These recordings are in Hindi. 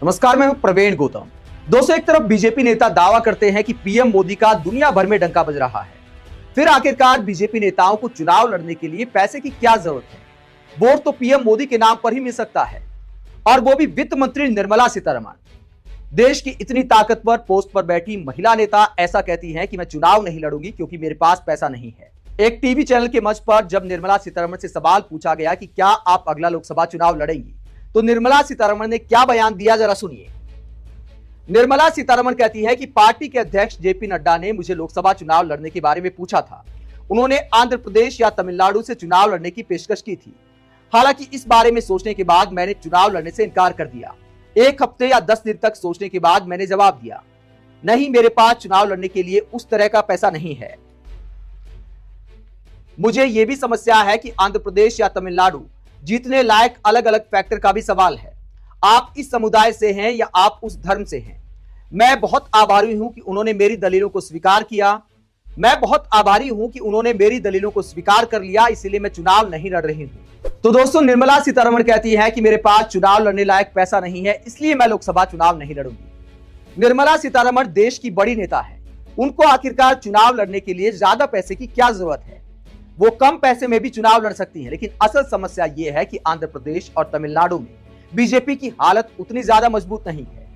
नमस्कार, मैं हूं प्रवीण गौतम। दोस्तों, एक तरफ बीजेपी नेता दावा करते हैं कि पीएम मोदी का दुनिया भर में डंका बज रहा है, फिर आखिरकार बीजेपी नेताओं को चुनाव लड़ने के लिए पैसे की क्या जरूरत है? वोट तो पीएम मोदी के नाम पर ही मिल सकता है, और वो भी वित्त मंत्री निर्मला सीतारमण। देश की इतनी ताकतवर पोस्ट पर बैठी महिला नेता ऐसा कहती हैं कि मैं चुनाव नहीं लड़ूंगी क्योंकि मेरे पास पैसा नहीं है। एक टीवी चैनल के मंच पर जब निर्मला सीतारमण से सवाल पूछा गया कि क्या आप अगला लोकसभा चुनाव लड़ेंगी, तो निर्मला सीतारमण ने क्या बयान दिया, जरा सुनिए। निर्मला सीतारमण कहती है कि पार्टी के अध्यक्ष जेपी नड्डा ने मुझे लोकसभा चुनाव लड़ने के बारे में पूछा था। उन्होंने आंध्र प्रदेश या तमिलनाडु से चुनाव लड़ने की पेशकश की थी। हालांकि इस बारे में सोचने के बाद मैंने चुनाव लड़ने से इनकार कर दिया। 1 हफ्ते या 10 दिन तक सोचने के बाद मैंने जवाब दिया, नहीं, मेरे पास चुनाव लड़ने के लिए उस तरह का पैसा नहीं है। मुझे यह भी समस्या है कि आंध्र प्रदेश या तमिलनाडु जीतने लायक अलग अलग फैक्टर का भी सवाल है। आप इस समुदाय से हैं या आप उस धर्म से हैं। मैं बहुत आभारी हूं कि उन्होंने मेरी दलीलों को स्वीकार किया। मैं बहुत आभारी हूं कि उन्होंने मेरी दलीलों को स्वीकार कर लिया, इसीलिए मैं चुनाव नहीं लड़ रही हूं। तो दोस्तों, निर्मला सीतारमण कहती है कि मेरे पास चुनाव लड़ने लायक पैसा नहीं है, इसलिए मैं लोकसभा चुनाव नहीं लड़ूंगी। निर्मला सीतारमण देश की बड़ी नेता है। उनको आखिरकार चुनाव लड़ने के लिए ज्यादा पैसे की क्या जरूरत है? वो कम पैसे में भी चुनाव लड़ सकती हैं, लेकिन असल समस्या ये है कि आंध्र प्रदेश और तमिलनाडु में बीजेपी की हालत उतनी ज्यादा मजबूत नहीं है।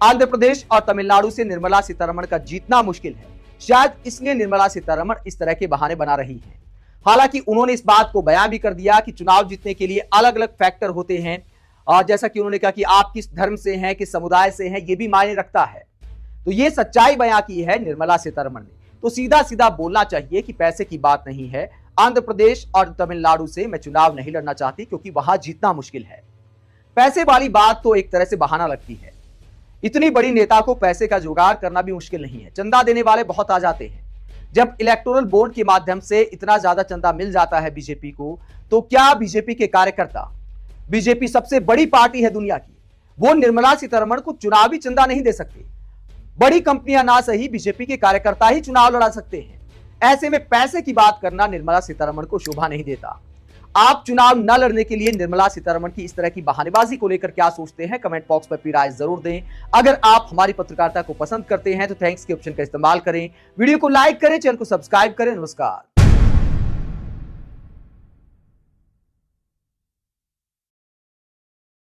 आंध्र प्रदेश और तमिलनाडु से निर्मला सीतारमण का जीतना मुश्किल है। शायद इसलिए निर्मला सीतारमण इस तरह के बहाने बना रही हैं। हालांकि उन्होंने इस बात को बयान भी कर दिया कि चुनाव जीतने के लिए अलग अलग फैक्टर होते हैं, और जैसा कि उन्होंने कहा कि आप किस धर्म से हैं, किस समुदाय से हैं, ये भी मायने रखता है। तो ये सच्चाई बयां की है निर्मला सीतारमण ने। तो सीधा सीधा बोलना चाहिए कि पैसे की बात नहीं है। आंध्र प्रदेश और तमिलनाडु से मैं चुनाव नहीं लड़ना चाहती क्योंकि वहां जीतना मुश्किल है। पैसे वाली बात तो एक तरह से बहाना लगती है। इतनी बड़ी नेता को पैसे का जुगाड़ करना भी मुश्किल नहीं है। चंदा देने वाले बहुत आ जाते हैं। जब इलेक्टोरल बॉन्ड के माध्यम से इतना ज्यादा चंदा मिल जाता है बीजेपी को, तो क्या बीजेपी के कार्यकर्ता, बीजेपी सबसे बड़ी पार्टी है दुनिया की, वो निर्मला सीतारमण को चुनावी चंदा नहीं दे सकते? बड़ी कंपनियां ना सही, बीजेपी के कार्यकर्ता ही चुनाव लड़ा सकते हैं। ऐसे में पैसे की बात करना निर्मला सीतारमण को शोभा नहीं देता। आप चुनाव न लड़ने के लिए निर्मला सीतारमण की इस तरह की बहानेबाजी को लेकर क्या सोचते हैं? कमेंट बॉक्स पर अपनी राय जरूर दें। अगर आप हमारी पत्रकारिता को पसंद करते हैं तो थैंक्स के ऑप्शन का इस्तेमाल करें, वीडियो को लाइक करें, चैनल को सब्सक्राइब करें। नमस्कार।